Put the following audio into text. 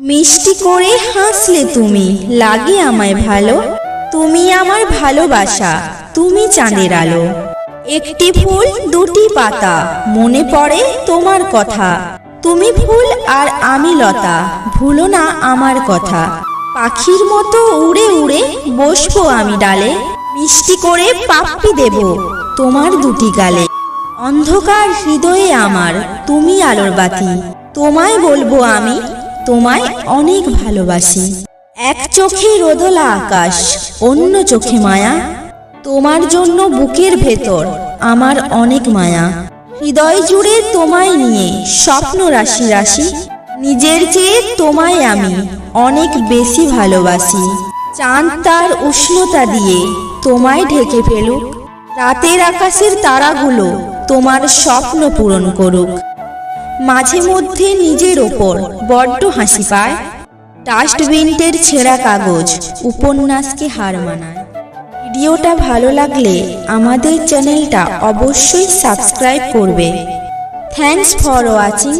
মিষ্টি করে হাসলে তুমি, লাগে আমায় ভালো। তুমি আমার ভালোবাসা, তুমি চাঁদের আলো। একটি ফুল দুটি পাতা, মনে পড়ে তোমার কথা। তুমি ফুল আর আমি লতা, ভুলো না আমার কথা। পাখির মতো উড়ে উড়ে বসবো আমি ডালে, মিষ্টি করে পাপ্পি দেব তোমার দুটি গালে। অন্ধকার হৃদয়ে আমার তুমি আলোর বাতি, তোমায় বলবো আমি তোমায় অনেক ভালোবাসি। এক চোখে রোদলা আকাশ, অন্য চোখে মায়া, তোমার জন্য বুকের ভেতর আমার অনেক মায়া। হৃদয় জুড়ে তোমায় নিয়ে স্বপ্ন রাশি রাশি, নিজের চেয়ে তোমায় আমি অনেক বেশি ভালোবাসি। চাঁদ তার উষ্ণতা দিয়ে তোমায় ঢেকে ফেলুক, রাতের আকাশের তারাগুলো তোমার স্বপ্ন পূরণ করুক। মাঝে মধ্যে নিজের ওপর বড্ড হাসি পায়, ডাস্টবিনের ছেঁড়া কাগজ উপন্যাসকে হার মানায়। ভিডিওটা ভালো লাগলে আমাদের চ্যানেলটা অবশ্যই সাবস্ক্রাইব করবে। Thanks for watching.